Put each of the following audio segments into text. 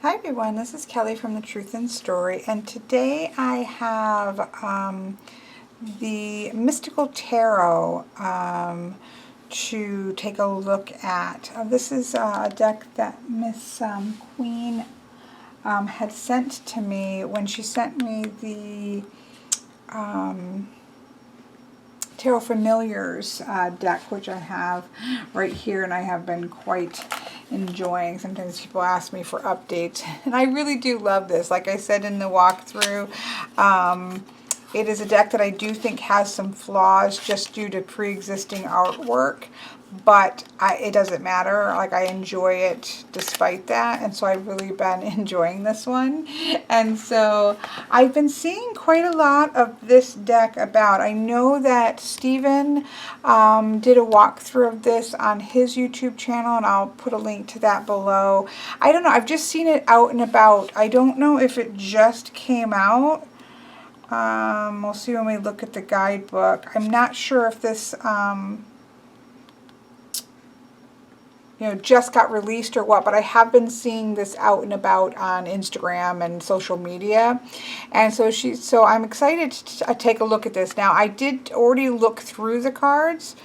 Hi everyone, this is Kelly from The Truth in Story, and today I have the Mystical Tarot to take a look at. This is a deck that Miss Queen had sent to me when she sent me the Tarot Familiars deck, which I have right here, and I have been quite enjoying. Sometimes people ask me for updates, and I really do love this. Like I said in the walkthrough, it is a deck that I do think has some flaws just due to pre-existing artwork, but it doesn't matter. Like, I enjoy it despite that, and so I've really been enjoying this one. And so I've been seeing quite a lot of this deck about. I know that Steven did a walkthrough of this on his YouTube channel, and I'll put a link to that below. I don't know, I've just seen it out and about. I don't know if it just came out. We'll see when we look at the guidebook. I'm not sure if this just got released or what, but I have been seeing this out and about on Instagram and social media. And so I'm excited to take a look at this. Now, I did already look through the cards,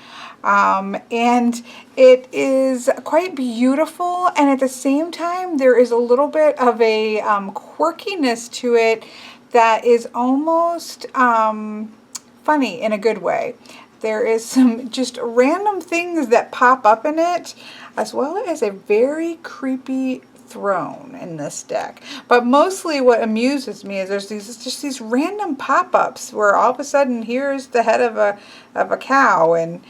and it is quite beautiful, and at the same time there is a little bit of a quirkiness to it that is almost funny in a good way. There is some just random things that pop up in it, as well as a very creepy throne in this deck. But mostly what amuses me is there's these random pop-ups where all of a sudden here's the head of a cow, and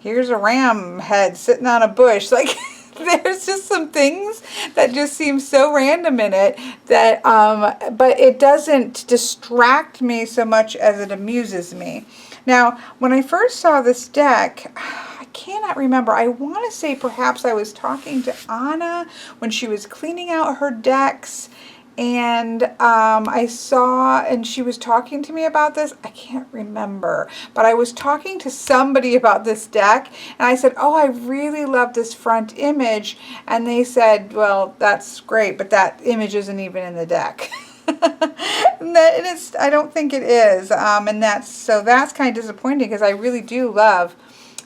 here's a ram head sitting on a bush. Like, there's just some things that just seem so random in it that but it doesn't distract me so much as it amuses me. Now, when I first saw this deck, I cannot remember. I want to say perhaps I was talking to Anna when she was cleaning out her decks, and I saw, and she was talking to me about this. I can't remember, but I was talking to somebody about this deck, and I said, oh, I really love this front image, and they said, well, that's great, but that image isn't even in the deck. I don't think it is, and that's kind of disappointing, because I really do love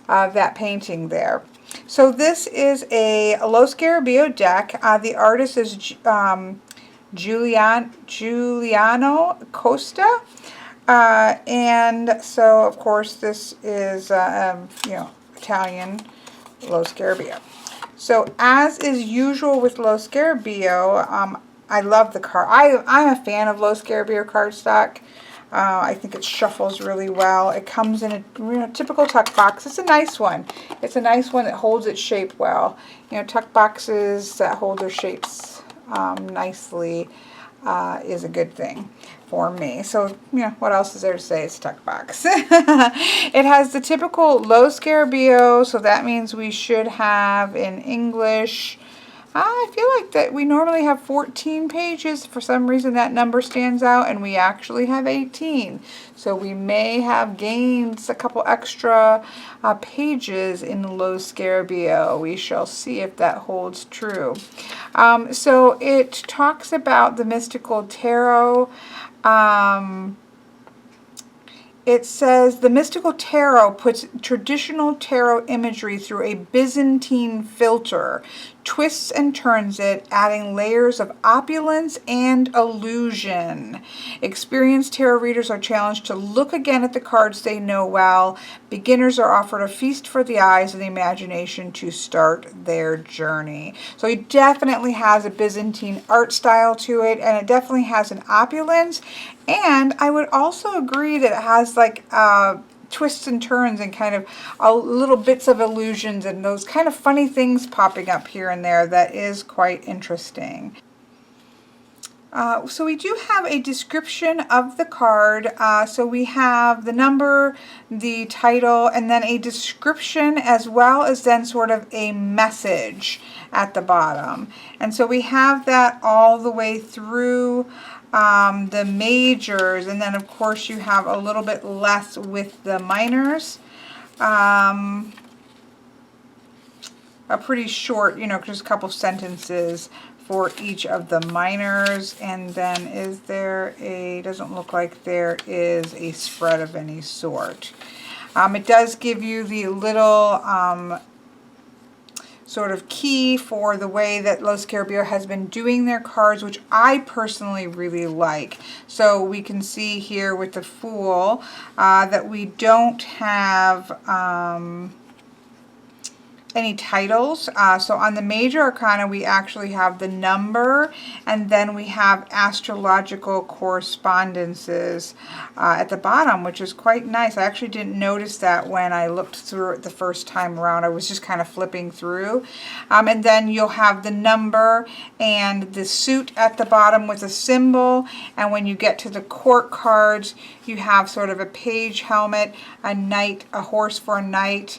that painting there. So this is a Los Garibio deck. The artist is Giuliano Costa, and so of course this is Italian Los Garibio. So as is usual with Los Garibio, I love the card. I'm a fan of Los Garibio cardstock. I think it shuffles really well. It comes in a typical tuck box. It's a nice one. It's a nice one that holds its shape well. Tuck boxes that hold their shapes nicely is a good thing for me. So, what else is there to say? It's a tuck box. It has the typical Los Garibio, so that means we should have in English, I feel like that we normally have 14 pages. For some reason that number stands out, and we actually have 18. So we may have gained a couple extra pages in Los Garibio. We shall see if that holds true. So it talks about the mystical tarot. It says the mystical tarot puts traditional tarot imagery through a Byzantine filter, twists and turns it, adding layers of opulence and illusion. Experienced tarot readers are challenged to look again at the cards they know well. Beginners are offered a feast for the eyes and the imagination to start their journey. So it definitely has a Byzantine art style to it, and it definitely has an opulence. And I would also agree that it has like twists and turns and kind of little bits of illusions and those kind of funny things popping up here and there. That is quite interesting. So we do have a description of the card. So we have the number, the title, and then a description, as well as then sort of a message at the bottom. And so we have that all the way through the majors, and then of course you have a little bit less with the minors. A pretty short, just a couple sentences for each of the minors. And then is there a, doesn't look like there is a spread of any sort. It does give you the little sort of key for the way that Los Caribbean has been doing their cards, which I personally really like. So we can see here with the Fool that we don't have any titles. So on the major arcana, we actually have the number, and then we have astrological correspondences at the bottom, which is quite nice. I actually didn't notice that when I looked through it the first time around. I was just kind of flipping through. And then you'll have the number and the suit at the bottom with a symbol. And when you get to the court cards, you have sort of a page helmet, a knight, a horse for a knight,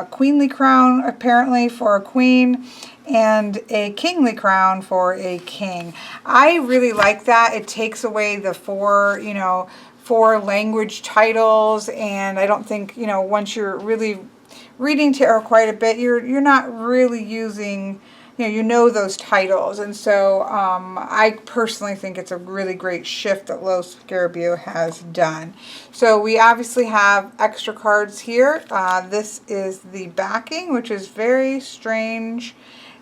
queenly crown apparently for a queen, and a kingly crown for a king. I really like that. It takes away the four language titles, and I don't think, once you're really reading tarot quite a bit, you're not really using, those titles. And so I personally think it's a really great shift that Los Caribbean has done. So we obviously have extra cards here. This is the backing, which is very strange.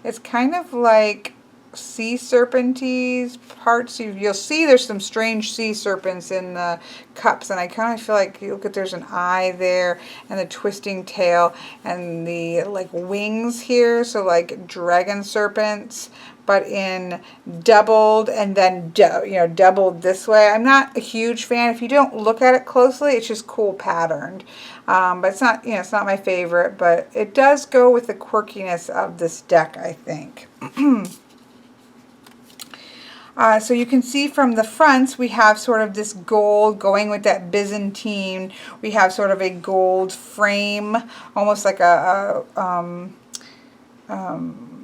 It's kind of like sea serpentines parts. You'll see there's some strange sea serpents in the cups, and I kind of feel like, look at, there's an eye there, and the twisting tail, and the like wings here, so like dragon serpents, but in doubled, and then doubled this way. I'm not a huge fan. If you don't look at it closely, it's just cool patterned, but it's not, it's not my favorite, but it does go with the quirkiness of this deck, I think. So you can see from the fronts, we have sort of this gold going with that Byzantine. We have sort of a gold frame, almost like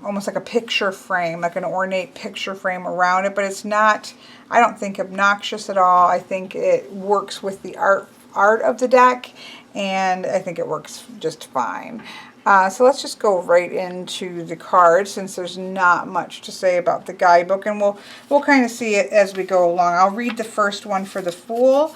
almost like a picture frame, like an ornate picture frame around it. But it's not, I don't think, obnoxious at all. I think it works with the art of the deck, and I think it works just fine. So let's just go right into the cards, since there's not much to say about the guidebook, and we'll kind of see it as we go along. I'll read the first one for the Fool,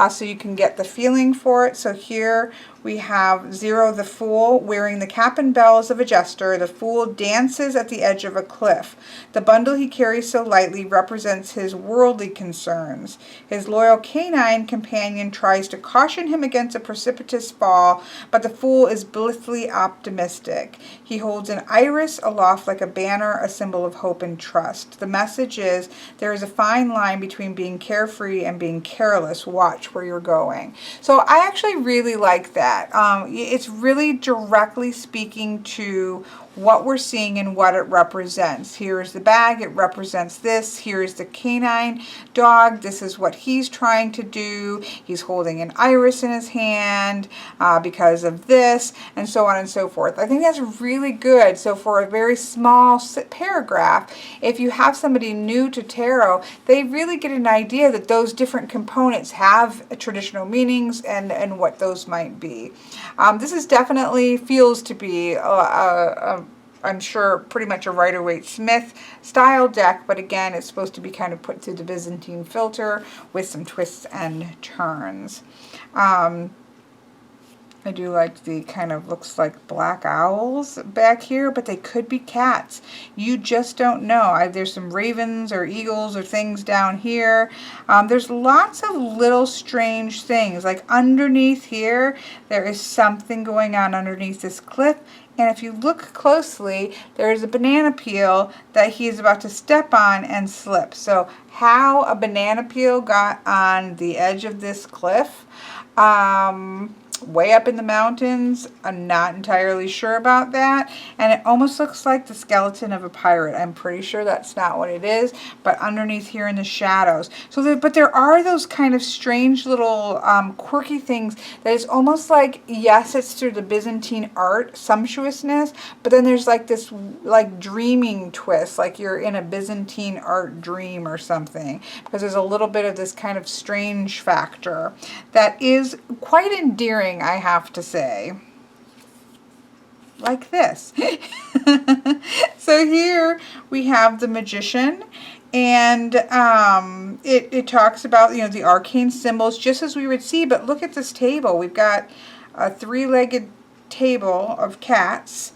so you can get the feeling for it. So here we have 0, the Fool, wearing the cap and bells of a jester. The Fool dances at the edge of a cliff. The bundle he carries so lightly represents his worldly concerns. His loyal canine companion tries to caution him against a precipitous fall, but the Fool is blissfully optimistic. He holds an iris aloft like a banner, a symbol of hope and trust. The message is, there is a fine line between being carefree and being careless. Watch where you're going. So I actually really like that. It's really directly speaking to what we're seeing and what it represents. Here is the bag, it represents this. Here is the canine dog, this is what he's trying to do. He's holding an iris in his hand because of this, and so on and so forth. I think that's really good. So for a very small paragraph, if you have somebody new to tarot, they really get an idea that those different components have traditional meanings and what those might be. This is definitely feels to be I'm sure pretty much a Rider-Waite-Smith style deck, but again, it's supposed to be kind of put through the Byzantine filter with some twists and turns. I do like the kind of looks like black owls back here, but they could be cats. You just don't know. There's some ravens or eagles or things down here. There's lots of little strange things. Like underneath here, there is something going on underneath this cliff. And if you look closely, there's a banana peel that he's about to step on and slip. So how a banana peel got on the edge of this cliff, way up in the mountains, I'm not entirely sure about that. And it almost looks like the skeleton of a pirate. I'm pretty sure that's not what it is, but underneath here in the shadows. So but there are those kind of strange little quirky things that is almost like, yes, it's through the Byzantine art sumptuousness, but then there's like this like dreaming twist, like you're in a Byzantine art dream or something, because there's a little bit of this kind of strange factor that is quite endearing, I have to say. like this. So here we have the Magician, and it talks about, you know, the arcane symbols, just as we would see. But look at this table. We've got a three-legged table of cats.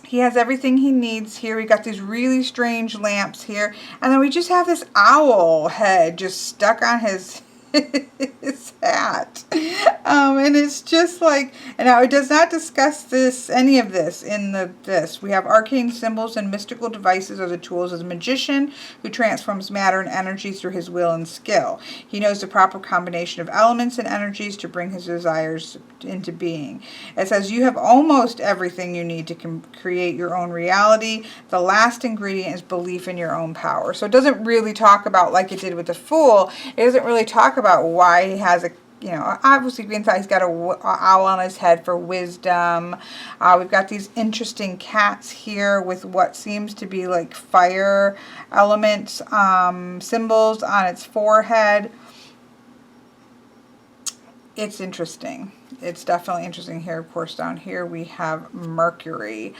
He has everything he needs here. We got these really strange lamps here. And then we just have this owl head just stuck on his his hat. And it's just like, and now it does not discuss this, any of this in this. We have arcane symbols and mystical devices are the tools of the magician who transforms matter and energy through his will and skill. He knows the proper combination of elements and energies to bring his desires into being. It says you have almost everything you need to create your own reality. The last ingredient is belief in your own power. So it doesn't really talk about, like it did with the Fool, it doesn't really talk about why he has a, you know, obviously he's got a owl on his head for wisdom. We've got these interesting cats here with what seems to be like fire elements symbols on its forehead. It's interesting. It's definitely interesting here. Of course, down here we have Mercury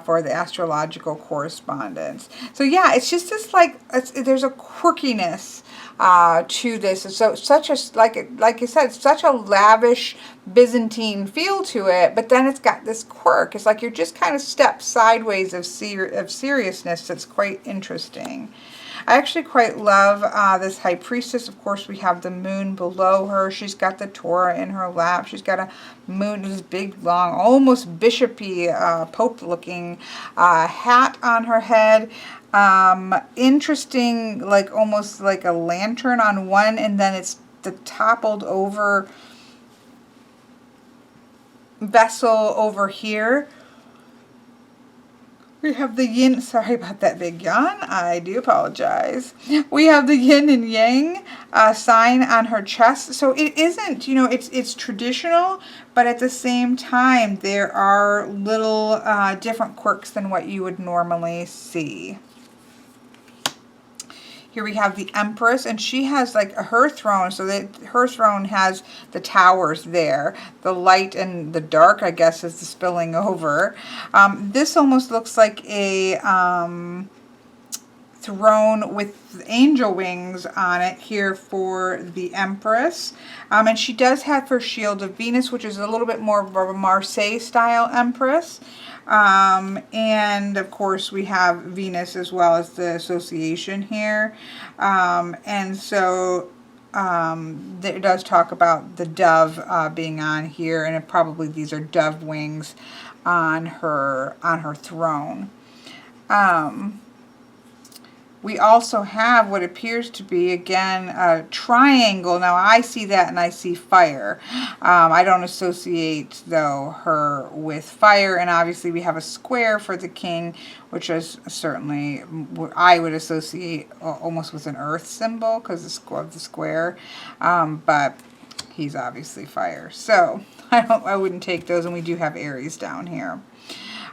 for the astrological correspondence. So yeah, it's just this like, there's a quirkiness to this. It's so such a, like you said, such a lavish Byzantine feel to it, but then it's got this quirk. It's like you're just kind of stepped sideways of seriousness. That's quite interesting. I actually quite love this High Priestess. Of course, we have the moon below her. She's got the Torah in her lap. She's got a moon, this big, long, almost bishopy, pope-looking hat on her head. Interesting, like almost like a lantern on one, and then it's the toppled over vessel over here. We have the yin, sorry about that big yawn, I do apologize. We have the yin and yang sign on her chest. So it isn't, you know, it's traditional, but at the same time, there are little different quirks than what you would normally see. Here we have the Empress, and she has like her throne, so that her throne has the towers there. The light and the dark, I guess, is the spilling over. This almost looks like a throne with angel wings on it here for the Empress. And she does have her shield of Venus, which is a little bit more of a Marseille style Empress. And of course we have Venus as well as the association here. And so it does talk about the dove being on here, and probably these are dove wings on her throne. We also have what appears to be, again, a triangle. Now, I see that and I see fire. I don't associate, though, her with fire. And obviously, we have a square for the king, which is certainly, I would associate almost with an earth symbol because of the square. But he's obviously fire. So I wouldn't take those. And we do have Aries down here.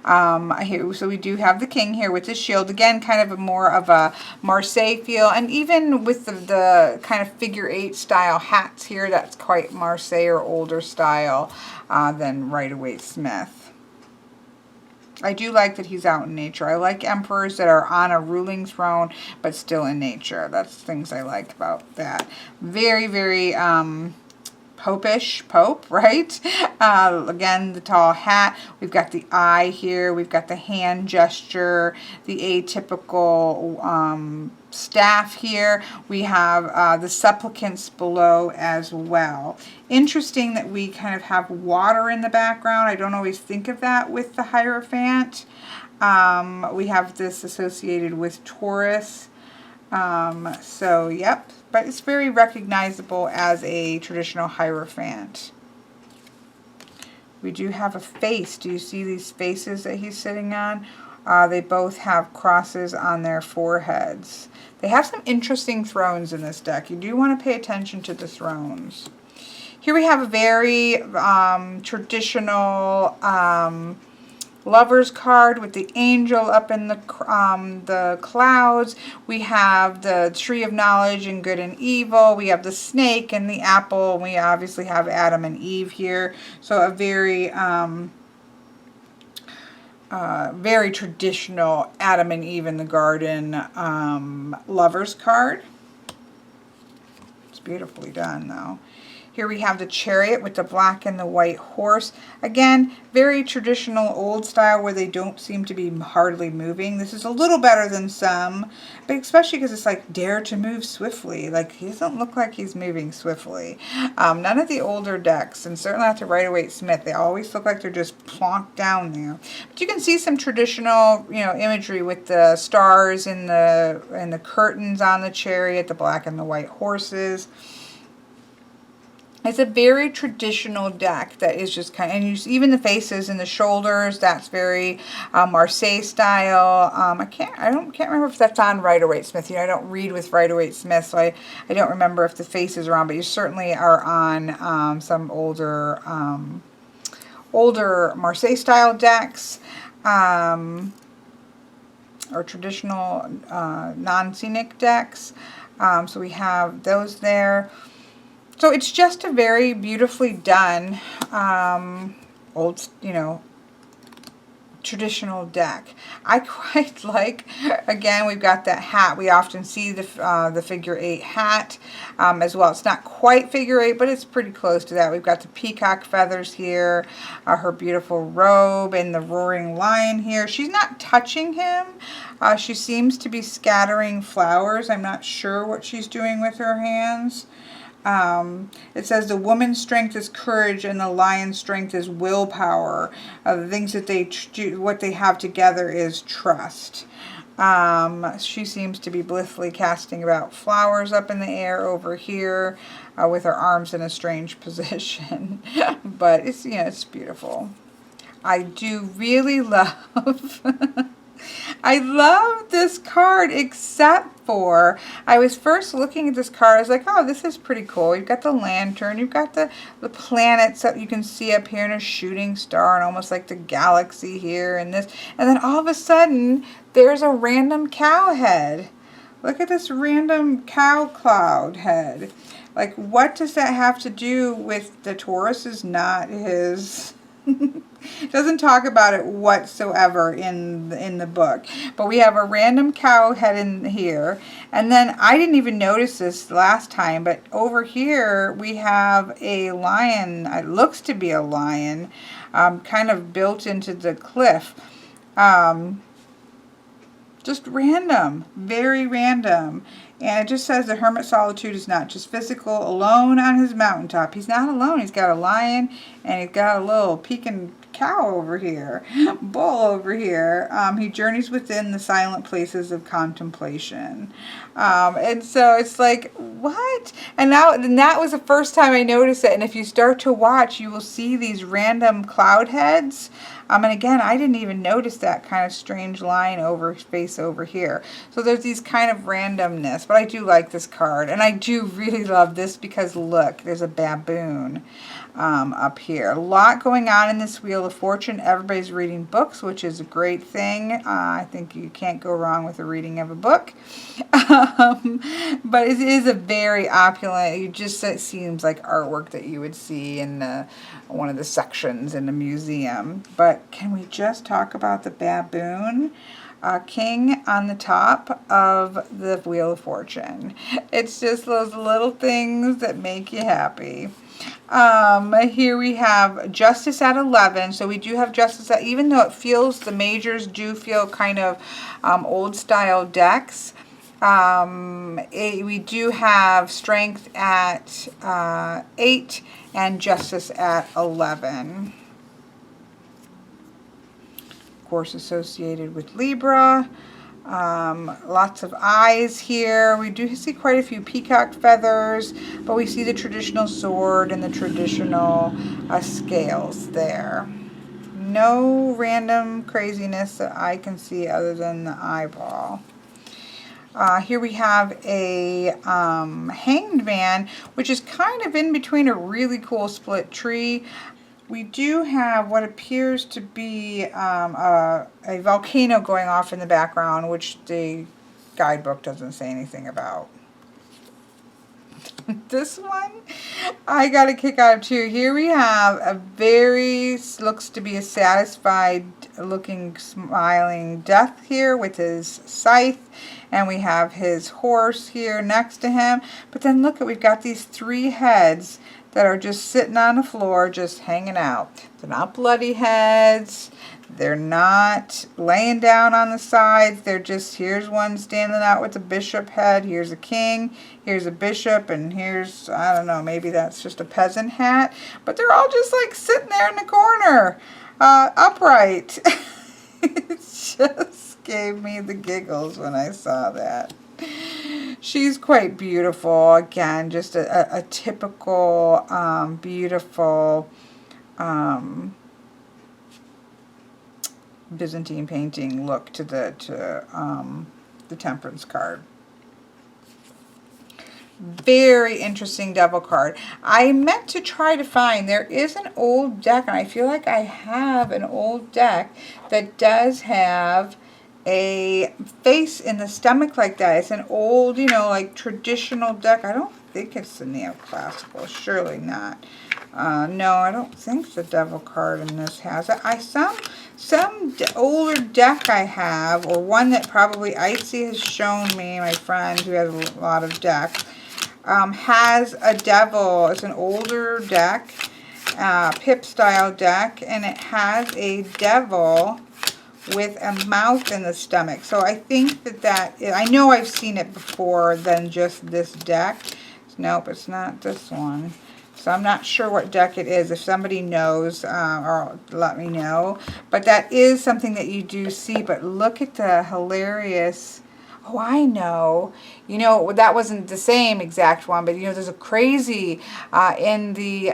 So we do have the king here with his shield. Again, kind of more of a Marseille feel. And even with the kind of figure 8 style hats here, that's quite Marseille or older style than Rider-Waite-Smith. I do like that he's out in nature. I like emperors that are on a ruling throne, but still in nature. That's things I like about that. Very, very popish pope, right? Again, the tall hat. We've got the eye here. We've got the hand gesture, the atypical staff here. We have the supplicants below as well. Interesting that we kind of have water in the background. I don't always think of that with the Hierophant. We have this associated with Taurus. So, yep. But it's very recognizable as a traditional Hierophant. We do have a face. Do you see these faces that he's sitting on? They both have crosses on their foreheads. They have some interesting thrones in this deck. You do want to pay attention to the thrones. Here we have a very traditional Lover's card with the angel up in the clouds. We have the tree of knowledge and good and evil. We have the snake and the apple. We obviously have Adam and Eve here. So a very very traditional Adam and Eve in the garden Lover's card. It's beautifully done though. Here we have the Chariot with the black and the white horse. Again, very traditional old style where they don't seem to be hardly moving. This is a little better than some, but especially because it's like dare to move swiftly. Like he doesn't look like he's moving swiftly. None of the older decks, and certainly not the Rider-Waite-Smith, they always look like they're just plonked down there. But you can see some traditional, you know, imagery with the stars and the curtains on the chariot, the black and the white horses. It's a very traditional deck that is just kind of, and you see even the faces and the shoulders, that's very Marseille style. I can't remember if that's on Rider-Waite-Smith. You know, I don't read with Rider-Waite-Smith, so I don't remember if the faces are on, but you certainly are on some older Marseille style decks, or traditional non-scenic decks. So we have those there. So it's just a very beautifully done, old, you know, traditional deck. I quite like, again, we've got that hat. We often see the figure 8 hat as well. It's not quite figure 8, but it's pretty close to that. We've got the peacock feathers here, her beautiful robe, and the roaring lion here. She's not touching him. She seems to be scattering flowers. I'm not sure what she's doing with her hands. It says the woman's strength is courage and the lion's strength is willpower. The things that they do, what they have together is trust. She seems to be blissfully casting about flowers up in the air over here, with her arms in a strange position. But it's, you know, it's beautiful. I do really love I love this card, except for I was first looking at this card. I was like, oh, this is pretty cool. You've got the lantern. You've got the planets that you can see up here in a shooting star and almost like the galaxy here and this. And then all of a sudden, there's a random cow head. Look at this random cow cloud head. Like, what does that have to do with the Taurus is not his... Doesn't talk about it whatsoever in the book. But we have a random cow head in here. And then I didn't even notice this last time, but over here we have a lion. It looks to be a lion, kind of built into the cliff. Just random, very random. And it just says the hermit solitude is not just physical, alone on his mountaintop. He's not alone. He's got a lion and he's got a little peking cow over here, bull over here. He journeys within the silent places of contemplation. And so it's like, what? And that was the first time I noticed it. And if you start to watch, you will see these random cloud heads. And again, I didn't even notice that kind of strange line over space over here. So there's these kind of randomness. But I do like this card. And I do really love this because look, there's a baboon up here. A lot going on in this Wheel of Fortune. Everybody's reading books, which is a great thing. I think you can't go wrong with the reading of a book. But it is a very opulent, it seems like artwork that you would see in one of the sections in a museum. But can we just talk about the baboon king on the top of the Wheel of Fortune? It's just those little things that make you happy. Here we have Justice at 11. So we do have Justice at, even though it feels, the majors do feel kind of old style decks. We do have Strength at 8 and Justice at 11. Of course, associated with Libra. Lots of eyes here. We do see quite a few peacock feathers, but we see the traditional sword and the traditional scales there. No random craziness that I can see other than the eyeball. Here we have a hanged man, which is kind of in between a really cool split tree we do have what appears to be a volcano going off in the background, which the guidebook doesn't say anything about. This one, I got a kick out of too. Here we have a very, looks to be a satisfied looking, smiling death here with his scythe. And we have his horse here next to him. But then look, we've got these 3 heads that are just sitting on the floor, just hanging out. They're not bloody heads. They're not laying down on the sides. They're just, here's one standing out with a bishop head. Here's a king. Here's a bishop. And here's, I don't know, maybe that's just a peasant hat. But they're all just like sitting there in the corner, upright. It just gave me the giggles when I saw that. She's quite beautiful. Again, just a typical, beautiful Byzantine painting look to the Temperance card. Very interesting devil card. I meant to try to find, there is an old deck, and I feel like I have an old deck that does have a face in the stomach like that. It's an old, you know, like traditional deck. I don't think it's the neoclassical. Surely not. No, I don't think the devil card in this has it. Some older deck I have, or one that probably Icy has shown me, my friend who has a lot of decks, has a devil. It's an older deck, pip style deck, and it has a devil with a mouth in the stomach. So I think that I know I've seen it before than just this deck. Nope, it's not this one. So I'm not sure what deck it is. If somebody knows, or let me know. But that is something that you do see. But look at the hilarious... Oh, I know. You know, that wasn't the same exact one. But, you know, there's a crazy in the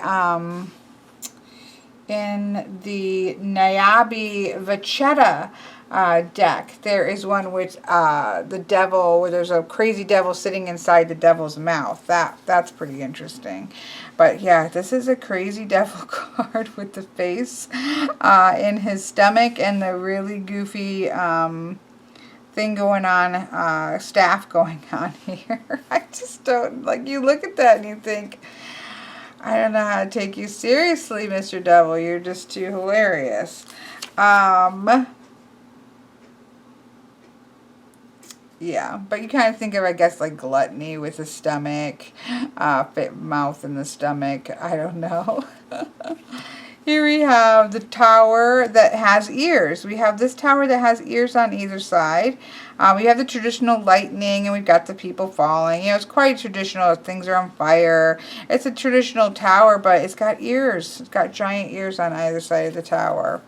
Nayabi Vachetta deck. There is one with the devil, where there's a crazy devil sitting inside the devil's mouth. That's pretty interesting. But yeah, this is a crazy devil card with the face in his stomach and the really goofy thing going on, staff going on here. I just don't, like, you look at that and you think, I don't know how to take you seriously, Mr. Devil. You're just too hilarious. Yeah, but you kind of think of, I guess, like gluttony with the stomach, mouth in the stomach. I don't know. Here we have the tower that has ears. We have this tower that has ears on either side. We have the traditional lightning, and we've got the people falling. You know, it's quite traditional. Things are on fire. It's a traditional tower, but it's got ears. It's got giant ears on either side of the tower.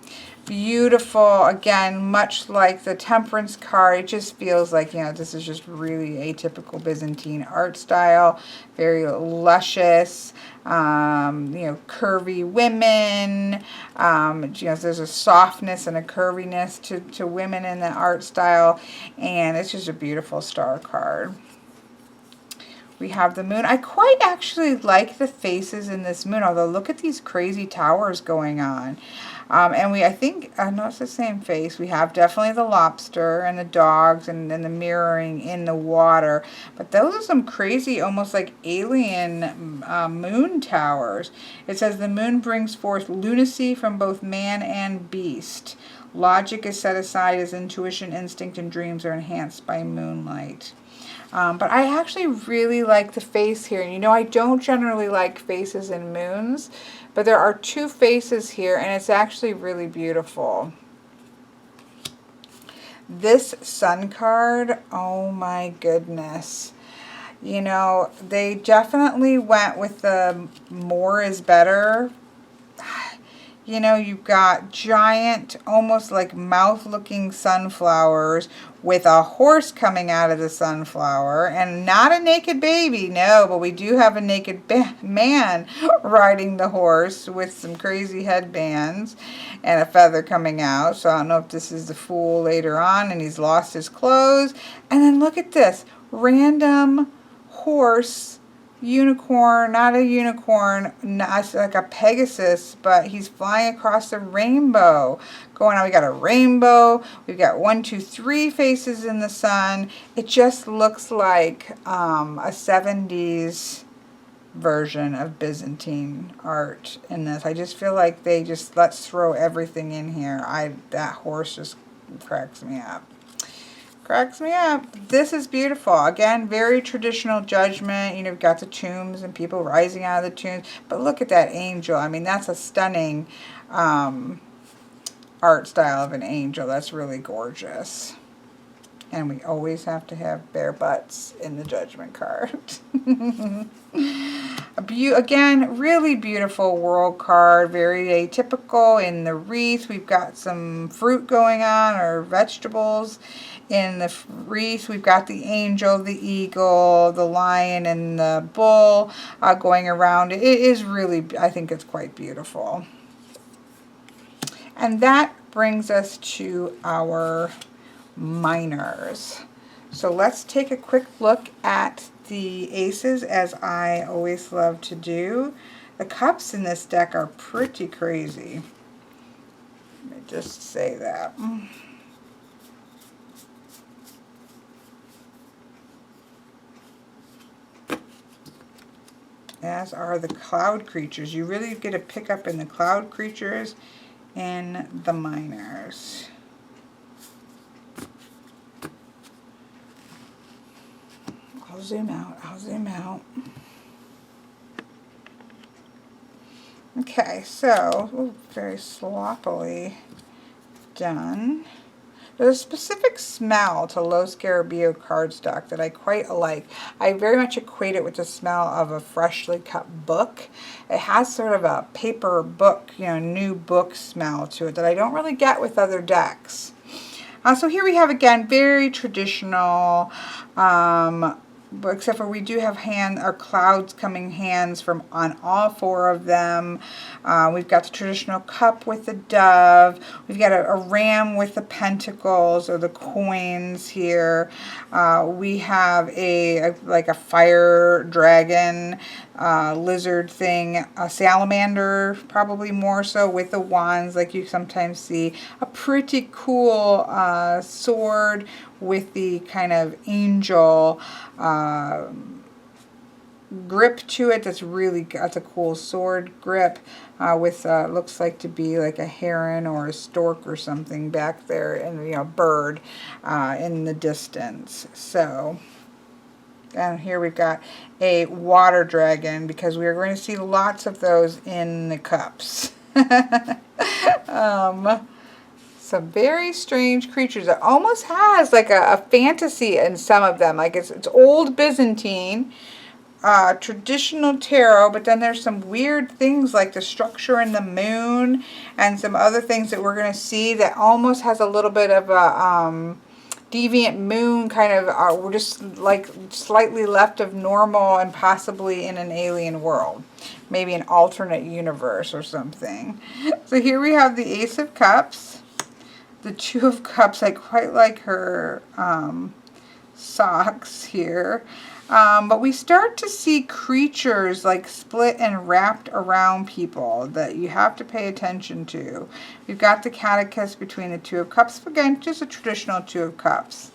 Beautiful. Again, much like the Temperance card, it just feels like, you know, this is just really atypical Byzantine art style. Very luscious, you know, curvy women. You know, there's a softness and a curviness to women in the art style. And it's just a beautiful star card. We have the moon. I quite actually like the faces in this moon, although look at these crazy towers going on. And I think, no, it's the same face. We have definitely the lobster and the dogs and then the mirroring in the water. But those are some crazy, almost like alien moon towers. It says the moon brings forth lunacy from both man and beast. Logic is set aside as intuition, instinct, and dreams are enhanced by moonlight. But I actually really like the face here. And you know, I don't generally like faces in moons, but there are 2 faces here, and it's actually really beautiful. This sun card, oh my goodness. You know, they definitely went with the more is better. You know, you've got giant, almost like mouth-looking sunflowers with a horse coming out of the sunflower, and not a naked baby, no, but we do have a naked man riding the horse with some crazy headbands and a feather coming out. So I don't know if this is the fool later on and he's lost his clothes. And then look at this, random horse unicorn, not a unicorn, not like a Pegasus, but he's flying across the rainbow. Going on, we got a rainbow, we've got 1, 2, 3 faces in the sun. It just looks like a 70s version of Byzantine art in this. I just feel like they just, let's throw everything in here. That horse just cracks me up. Cracks me up. This is beautiful. Again, very traditional Judgment. You know, you've got the tombs and people rising out of the tombs. But look at that angel. I mean, that's a stunning art style of an angel. That's really gorgeous. And we always have to have bare butts in the Judgment card. Again, really beautiful world card. Very atypical in the wreath. We've got some fruit going on, or vegetables. In the wreath, we've got the angel, the eagle, the lion, and the bull going around. It is really, I think it's quite beautiful. And that brings us to our minors. So let's take a quick look at the aces, as I always love to do. The cups in this deck are pretty crazy. Let me just say that. As are the cloud creatures. You really get a pick up in the cloud creatures and the minors. I'll zoom out. I'll zoom out. Okay, so very sloppily done. There's a specific smell to Los Scarabeo cardstock that I quite like. I very much equate it with the smell of a freshly cut book. It has sort of a paper book, you know, new book smell to it that I don't really get with other decks. So here we have, again, very traditional, except for we do have clouds coming hands from on all 4 of them. We've got the traditional cup with the dove. We've got a ram with the pentacles, or the coins here. We have like a fire dragon, lizard thing, a salamander, probably more so, with the wands like you sometimes see. A pretty cool sword with the kind of angel grip to it. That's a cool sword grip with looks like to be like a heron or a stork or something back there, and you know, bird in the distance. So, and here we've got a water dragon, because we are going to see lots of those in the cups. Some very strange creatures. It almost has like a fantasy in some of them. Like it's old Byzantine, traditional tarot, but then there's some weird things like the structure in the moon and some other things that we're going to see that almost has a little bit of a deviant moon kind of, we're just like slightly left of normal and possibly in an alien world. Maybe an alternate universe or something. So here we have the Ace of Cups. The Two of Cups, I quite like her socks here. But we start to see creatures like split and wrapped around people that you have to pay attention to. We've got the catechist between the Two of Cups. Again, just a traditional Two of Cups.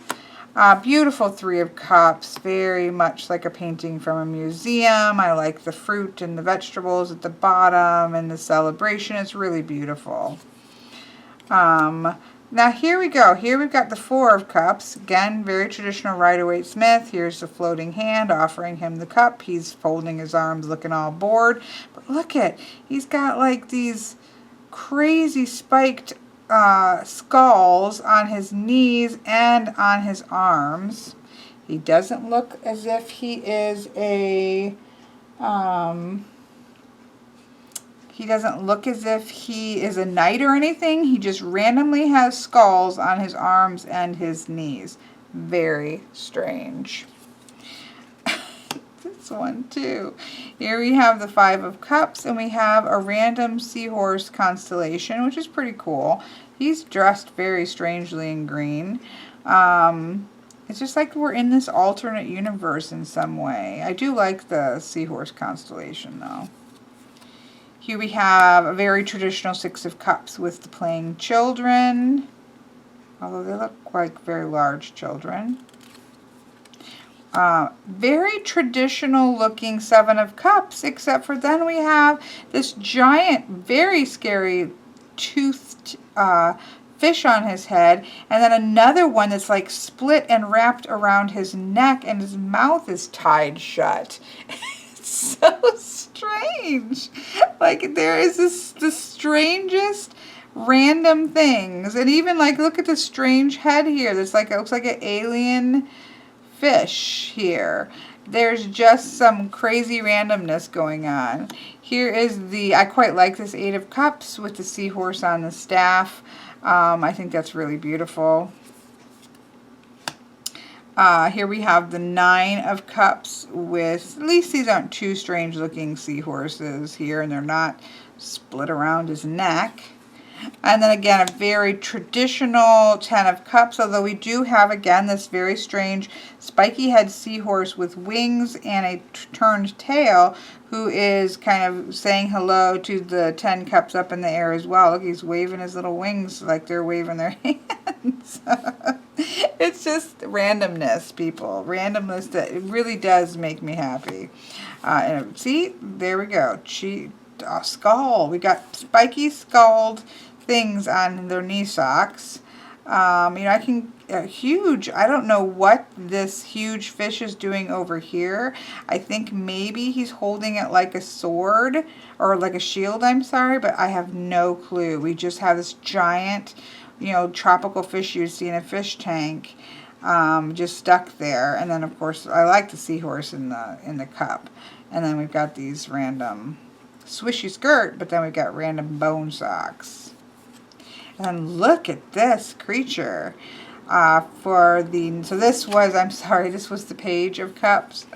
Beautiful Three of Cups, very much like a painting from a museum. I like the fruit and the vegetables at the bottom and the celebration. It's really beautiful. Now here we go. Here we've got the Four of Cups. Again, very traditional Rider-Waite-Smith. Here's the floating hand offering him the cup. He's folding his arms, looking all bored. But look at, he's got like these crazy spiked skulls on his knees and on his arms. He doesn't look as if he is a he doesn't look as if he is a knight or anything. He just randomly has skulls on his arms and his knees. Very strange. This one too. Here we have the Five of Cups, and we have a random seahorse constellation, which is pretty cool. He's dressed very strangely in green. It's just like we're in this alternate universe in some way. I do like the Seahorse constellation, though. Here we have a very traditional Six of Cups with the playing children, although they look like very large children. Very traditional looking Seven of Cups, except for then we have this giant, very scary toothed fish on his head, and then another one that's like split and wrapped around his neck, and his mouth is tied shut. It's so strange. Like, there is the strangest random things. And even like, look at the strange head here. That's like, it looks like an alien fish here. There's just some crazy randomness going on. Here is I quite like this Eight of Cups with the seahorse on the staff. I think that's really beautiful. Here we have the Nine of Cups with, at least these aren't too strange looking seahorses here, and they're not split around his neck. And then again, a very traditional Ten of Cups, although we do have again this very strange spiky head seahorse with wings and a turned tail, who is kind of saying hello to the 10 cups up in the air as well. Look, he's waving his little wings like they're waving their hands. It's just randomness, people. Randomness that it really does make me happy. And see, there we go. Skull. We got spiky skulled things on their knee socks. You know, huge. I don't know what this huge fish is doing over here. I think maybe he's holding it like a sword or like a shield, I'm sorry, but I have no clue. We just have this giant, you know, tropical fish you'd see in a fish tank, just stuck there. And then of course I like the seahorse in the cup. And then we've got these random swishy skirt, but then we've got random bone socks. And look at this creature. So this was the Page of Cups.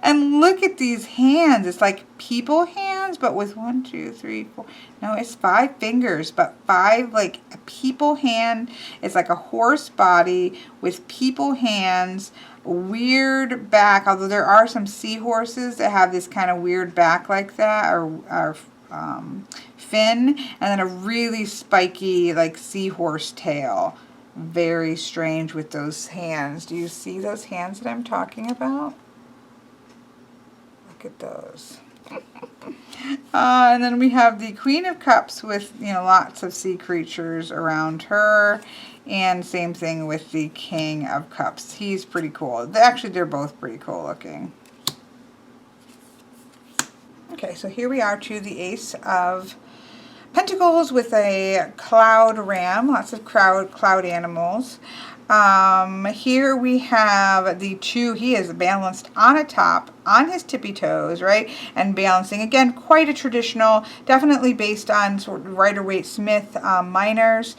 And look at these hands. It's like people hands, but with 1, 2, 3, 4. No, it's 5 fingers, but 5 like a people hand. It's like a horse body with people hands. Weird back, although there are some seahorses that have this kind of weird back like that, or fin, and then a really spiky like seahorse tail. Very strange with those hands. Do you see those hands that I'm talking about? Look at those. And then we have the Queen of Cups with, you know, lots of sea creatures around her. And same thing with the King of Cups. He's pretty cool. Actually, they're both pretty cool looking. Okay, so here we are to the Ace of Pentacles with a cloud ram, lots of cloud animals. Here we have the two, he is balanced on a top, on his tippy toes, right? And balancing, again, quite a traditional, definitely based on sort of Rider-Waite-Smith miners.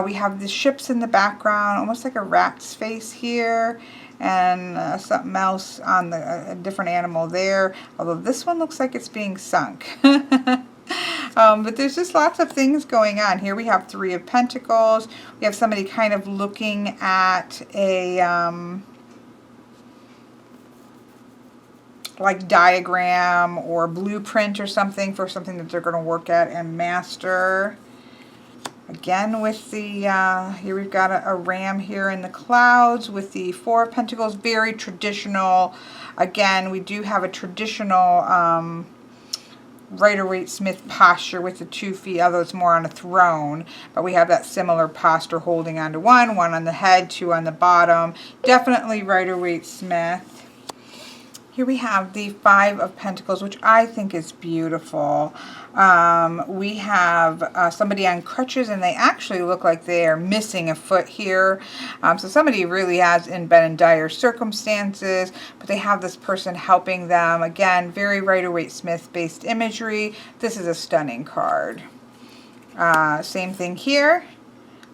We have the ships in the background, almost like a rat's face here. And something else on a different animal there. Although this one looks like it's being sunk. But there's just lots of things going on. Here we have 3 of Pentacles. We have somebody kind of looking at a like diagram or blueprint or something for something that they're going to work at and master. Again with the, here we've got a ram here in the clouds with the 4 of Pentacles, very traditional. Again, we do have a traditional Rider-Waite-Smith posture with the 2 feet, although it's more on a throne. But we have that similar posture holding onto one on the head, 2 on the bottom. Definitely Rider-Waite-Smith. Here we have the 5 of Pentacles, which I think is beautiful. We have somebody on crutches, and they actually look like they are missing a foot here. So somebody really has been in dire circumstances, but they have this person helping them. Again, very Rider-Waite-Smith based imagery. This is a stunning card. Same thing here.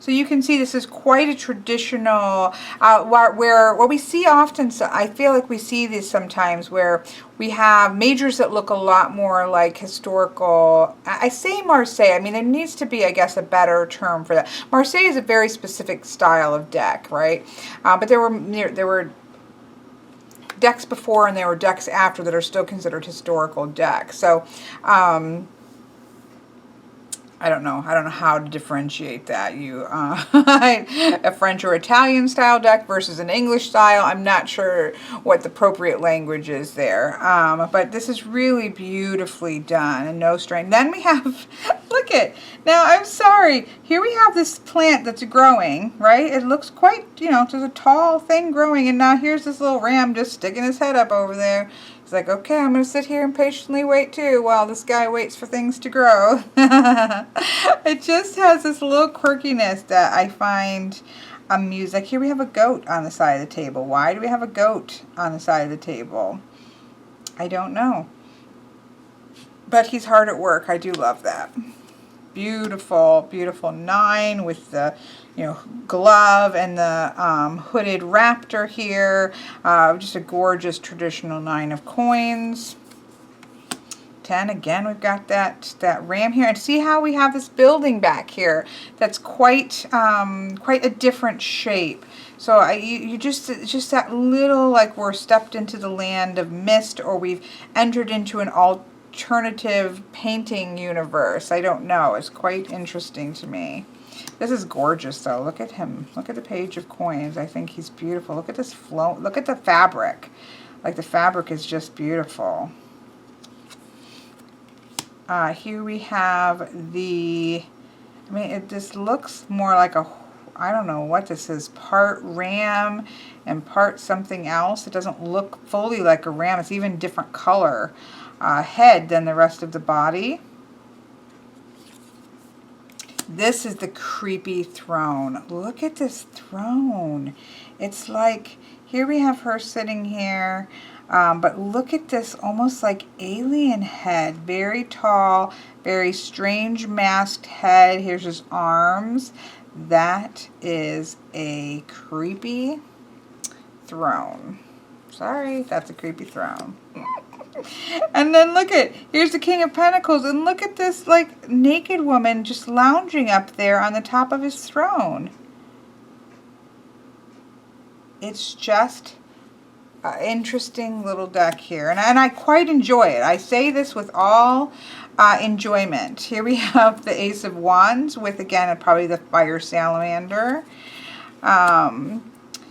So you can see this is quite a traditional, where what we see often, so I feel like we see this sometimes where we have majors that look a lot more like historical. I say Marseille, I mean there needs to be, I guess, a better term for that. Marseille is a very specific style of deck, right? But there were decks before and there were decks after that are still considered historical decks. So I don't know how to differentiate that. A French or Italian style deck versus an English style. I'm not sure what the appropriate language is there. But this is really beautifully done and no strain. Then we have, look at, now I'm sorry, here we have this plant that's growing, right? It looks quite, you know, there's a tall thing growing, and now here's this little ram just sticking his head up over there. He's like, okay, I'm going to sit here and patiently wait too while this guy waits for things to grow. It just has this little quirkiness that I find amusing. Like here we have a goat on the side of the table. Why do we have a goat on the side of the table? I don't know. But he's hard at work. I do love that. Beautiful, beautiful 9 with the, you know, glove and the hooded raptor here. Just a gorgeous traditional 9 of coins. 10 again, we've got that ram here, and see how we have this building back here that's quite quite a different shape. So you just, it's just that little, like we're stepped into the land of mist, or we've entered into an alternative painting universe. I don't know. It's quite interesting to me. This is gorgeous though. Look at him. Look at the page of coins. I think he's beautiful. Look at this flow. Look at the fabric. Like the fabric is just beautiful. Here we have the, I mean, this looks more like a, I don't know what this is, part ram and part something else. It doesn't look fully like a ram. It's even different color head than the rest of the body. This is the creepy throne. Look at this throne. It's like, here we have her sitting here. But look at this almost like alien head. Very tall, very strange masked head. Here's his arms. That is a creepy throne. Sorry, that's a creepy throne. And then look at, here's the King of Pentacles, and look at this like naked woman just lounging up there on the top of his throne. It's just interesting little deck here, and I quite enjoy it. I say this with all enjoyment. Here we have the Ace of Wands with, again, probably the Fire Salamander.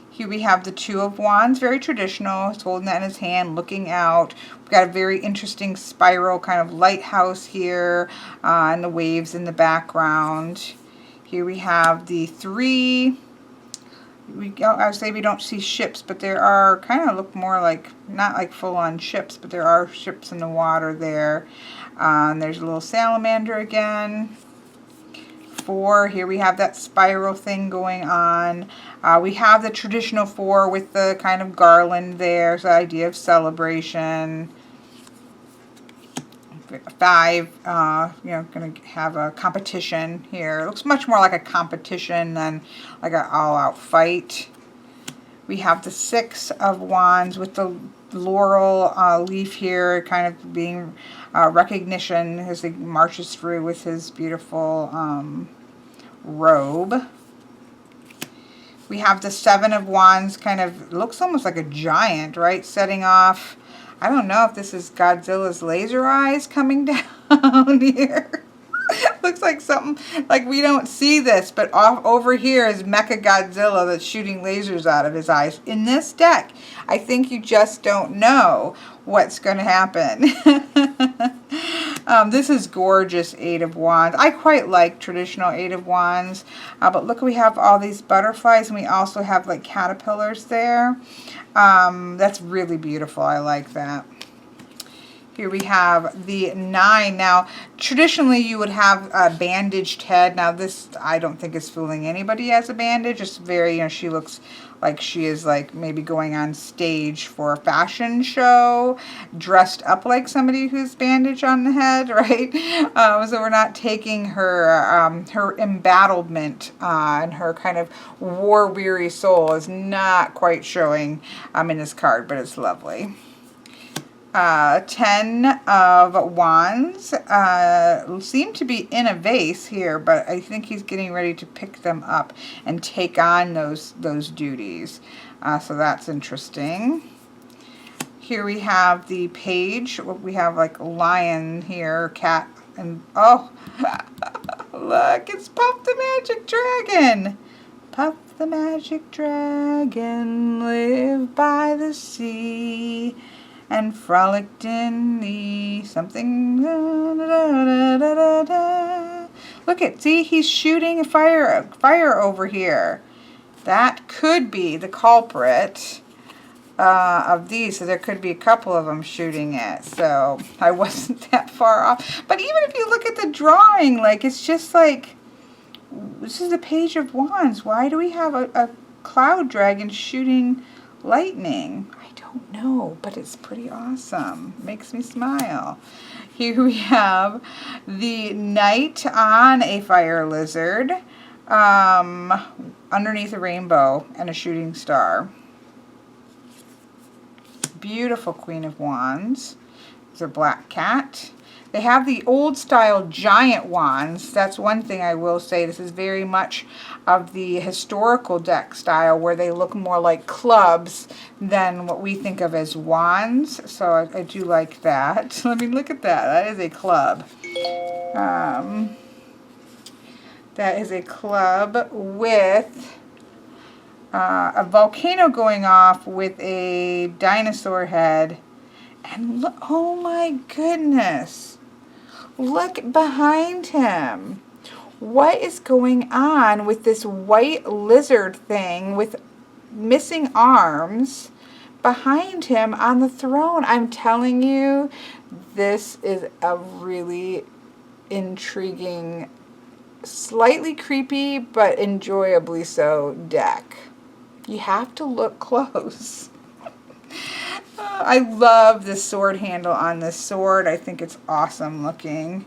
Here we have the Two of Wands, very traditional. He's holding that in his hand, looking out. We've got a very interesting spiral kind of lighthouse here, and the waves in the background. Here we have the Three. I would say we don't see ships, but there are, kind of look more like, not like full-on ships, but there are ships in the water there. And there's a little salamander again. 4, here we have that spiral thing going on. We have the traditional 4 with the kind of garland there, so the idea of celebration. 5, you know, going to have a competition here. It looks much more like a competition than like an all-out fight. We have the 6 of Wands with the laurel leaf here, kind of being recognition as he marches through with his beautiful robe. We have the 7 of Wands, kind of looks almost like a giant, right? Setting off, I don't know if this is Godzilla's laser eyes coming down here. Looks like something, like we don't see this, but off over here is Mecha Godzilla that's shooting lasers out of his eyes. In this deck, I think you just don't know what's going to happen. This is gorgeous, 8 of Wands. I quite like traditional 8 of Wands, but look, we have all these butterflies, and we also have like caterpillars there. That's really beautiful. I like that. Here we have the 9. Now, traditionally you would have a bandaged head. Now this, I don't think is fooling anybody as a bandage. It's very, you know, she looks like she is like maybe going on stage for a fashion show, dressed up like somebody who's bandaged on the head, right? So we're not taking her, her embattlement and her kind of war-weary soul is not quite showing in this card, but it's lovely. 10 of Wands seem to be in a vase here, but I think he's getting ready to pick them up and take on those duties. So that's interesting. Here we have the Page. We have like a lion here, cat, and oh, look, it's Puff the Magic Dragon. Puff the Magic Dragon lived by the sea and frolicked in the something. Da, da, da, da, da. Look at, see, he's shooting a fire over here. That could be the culprit of these. So there could be a couple of them shooting it. So I wasn't that far off. But even if you look at the drawing, like it's just like, this is the Page of Wands. Why do we have a cloud dragon shooting lightning? Don't know, but it's pretty awesome. Makes me smile. Here we have the Knight on a fire lizard underneath a rainbow and a shooting star. Beautiful Queen of Wands. It's a black cat. They have the old style giant wands. That's one thing I will say. This is very much of the historical deck style where they look more like clubs than what we think of as wands. So I do like that. I mean, look at that. That is a club. That is a club with a volcano going off with a dinosaur head. And look, oh my goodness. Look behind him. What is going on with this white lizard thing with missing arms behind him on the throne? I'm telling you, this is a really intriguing, slightly creepy, but enjoyably so deck. You have to look close. I love the sword handle on this sword. I think it's awesome looking.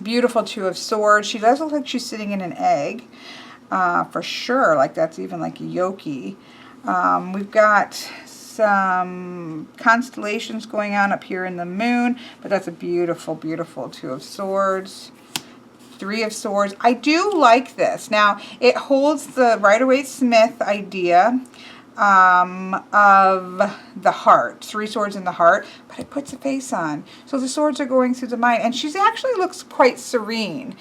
Beautiful Two of Swords. She does look like she's sitting in an egg, for sure. Like that's even like a yoki. We've got some constellations going on up here in the moon, but that's a beautiful, beautiful Two of Swords. Three of Swords. I do like this. Now, it holds the Rider-Waite-Smith idea of the heart, 3 swords in the heart, but it puts a face on. So the swords are going through the mind, and she actually looks quite serene.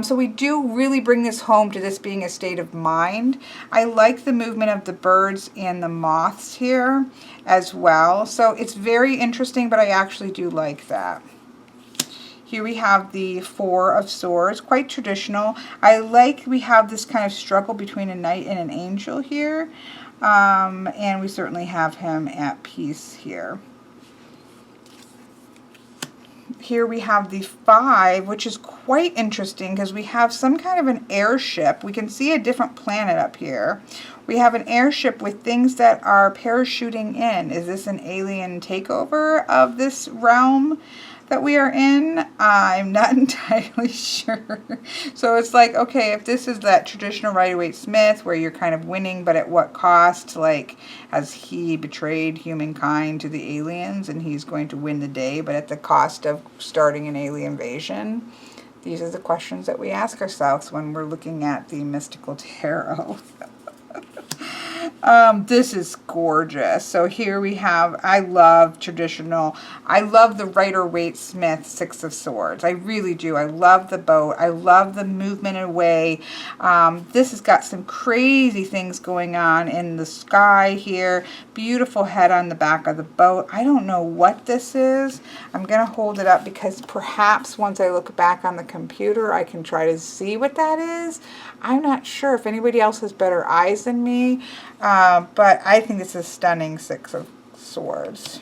So we do really bring this home to this being a state of mind. I like the movement of the birds and the moths here as well. So it's very interesting, but I actually do like that. Here we have the Four of Swords, quite traditional. I like we have this kind of struggle between a knight and an angel here. And we certainly have him at peace here. Here we have the 5, which is quite interesting because we have some kind of an airship. We can see a different planet up here. We have an airship with things that are parachuting in. Is this an alien takeover of this realm that we are in? I'm not entirely sure. So it's like, okay, if this is that traditional Rider-Waite-Smith where you're kind of winning, but at what cost? Like, has he betrayed humankind to the aliens and he's going to win the day, but at the cost of starting an alien invasion? These are the questions that we ask ourselves when we're looking at the mystical tarot. This is gorgeous. So here we have, I love traditional, I love the Rider-Waite-Smith 6 of Swords. I really do. I love the boat. I love the movement away. This has got some crazy things going on in the sky here. Beautiful head on the back of the boat. I don't know what this is. I'm going to hold it up because perhaps once I look back on the computer, I can try to see what that is. I'm not sure if anybody else has better eyes than me. But I think it's a stunning 6 of Swords.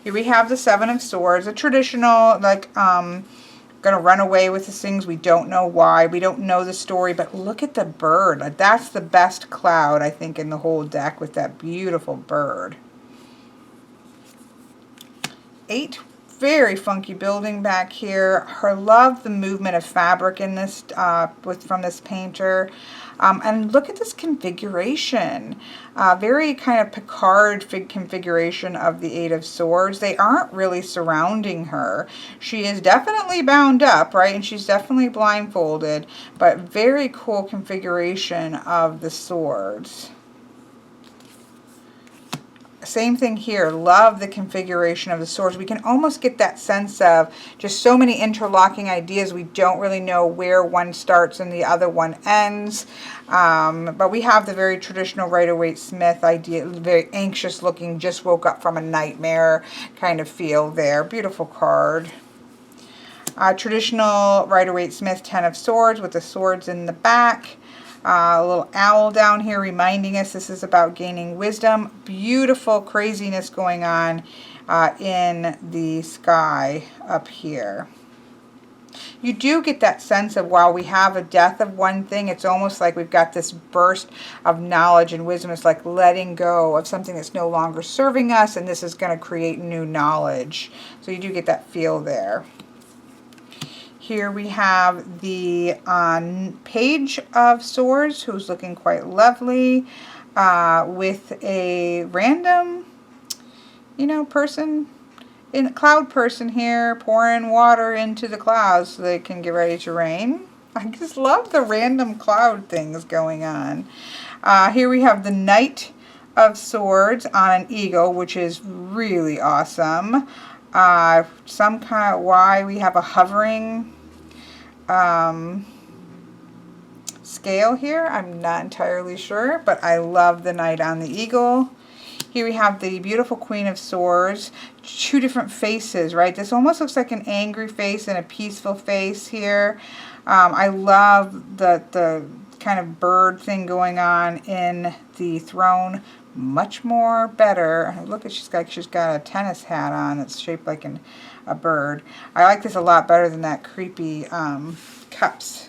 Here we have the Seven of Swords, a traditional, like, gonna run away with the things. We don't know why. We don't know the story, but look at the bird. Like, that's the best cloud, I think, in the whole deck with that beautiful bird. 8, very funky building back here. I love the movement of fabric in this, from this painter. And look at this configuration. Very kind of Picard configuration of the Eight of Swords. They aren't really surrounding her. She is definitely bound up, right? And she's definitely blindfolded, but very cool configuration of the swords. Same thing here. Love the configuration of the swords. We can almost get that sense of just so many interlocking ideas. We don't really know where one starts and the other one ends. But we have the very traditional Rider-Waite-Smith idea, very anxious looking, just woke up from a nightmare kind of feel there. Beautiful card. Traditional Rider-Waite-Smith 10 of Swords with the swords in the back. A little owl down here reminding us this is about gaining wisdom. Beautiful craziness going on in the sky up here. You do get that sense of, while we have a death of one thing, it's almost like we've got this burst of knowledge and wisdom. It's like letting go of something that's no longer serving us, and this is going to create new knowledge. So you do get that feel there. Here we have the Page of Swords, who's looking quite lovely, with a random, person, cloud person here, pouring water into the clouds so they can get ready to rain. I just love the random cloud things going on. Here we have the Knight of Swords on an eagle, which is really awesome. Some kind of why we have a hovering scale here. I'm not entirely sure, but I love the Knight on the eagle. Here we have the beautiful Queen of Swords. 2 different faces, right? This almost looks like an angry face and a peaceful face here. I love the kind of bird thing going on in the throne. Much more better. Look at she's got a tennis hat on that's shaped like a bird. I like this a lot better than that creepy Cups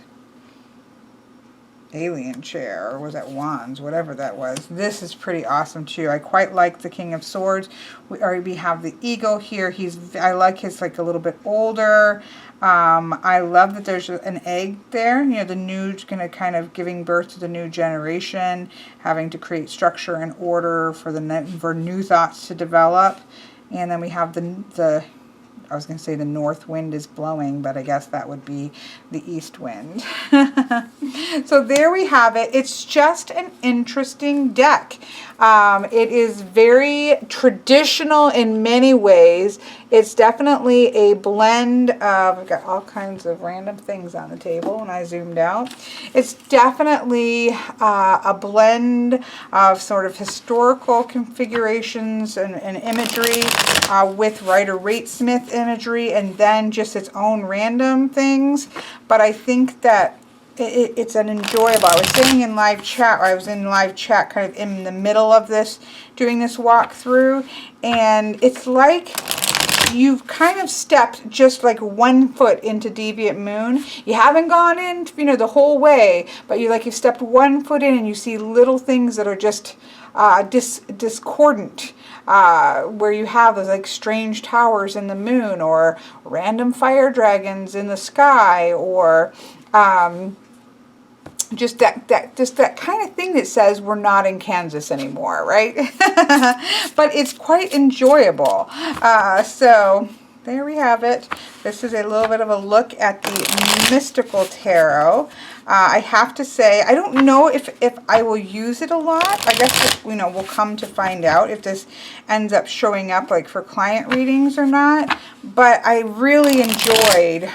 alien chair, or was that Wands, whatever that was. This is pretty awesome too. I quite like the King of Swords. We have the eagle here. I like his like a little bit older. I love that there's an egg there. The new's going to kind of giving birth to the new generation, having to create structure and order for new thoughts to develop. And then we have I was going to say the north wind is blowing, but I guess that would be the east wind. So there we have it. It's just an interesting deck. It is very traditional in many ways. It's definitely a blend of, I've got all kinds of random things on the table when I zoomed out. It's definitely a blend of sort of historical configurations and imagery with Rider-Waite-Smith imagery, and then just its own random things. But I think that it's an enjoyable. I was saying in live chat, or I was in live chat kind of in the middle of this, doing this walkthrough, and it's like you've kind of stepped just like 1 foot into Deviant Moon. You haven't gone in, the whole way, but you've stepped 1 foot in, and you see little things that are just discordant, where you have those like strange towers in the moon, or random fire dragons in the sky, or just that kind of thing that says we're not in Kansas anymore, right? But it's quite enjoyable. So there we have it. This is a little bit of a look at the Mystical Tarot. I have to say, I don't know if I will use it a lot. I guess, we'll come to find out if this ends up showing up like for client readings or not. But I really enjoyed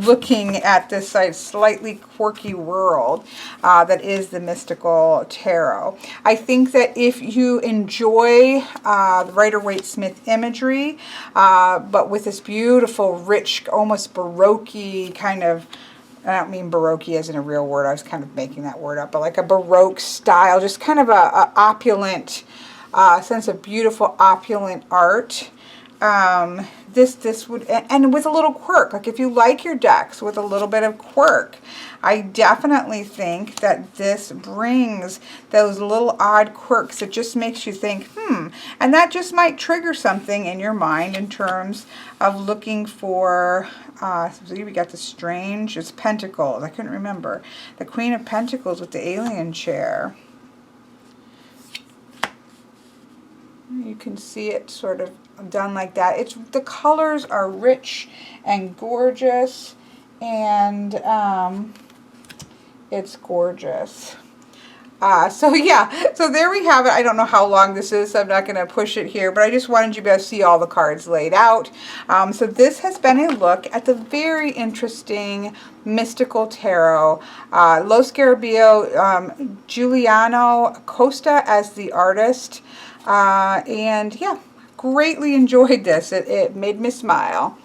looking at this slightly quirky world that is the Mystical Tarot. I think that if you enjoy the Rider-Waite-Smith imagery, but with this beautiful, rich, almost Baroque kind of, I don't mean Baroque as in a real word, I was kind of making that word up, but like a Baroque style, just kind of a opulent sense of beautiful, opulent art. this would, and with a little quirk, like if you like your decks with a little bit of quirk, I definitely think that this brings those little odd quirks. It just makes you think, and that just might trigger something in your mind in terms of looking for, so we got the strange, it's Pentacles, I couldn't remember, the Queen of Pentacles with the alien chair. You can see it sort of done like that. It's, the colors are rich and gorgeous, and it's gorgeous. So yeah, so there we have it. I don't know how long this is, so I'm not going to push it here, but I just wanted you to see all the cards laid out. So this has been a look at the very interesting Mystical Tarot. Lo Scarabeo, Giuliano Costa as the artist. And yeah, greatly enjoyed this. It made me smile.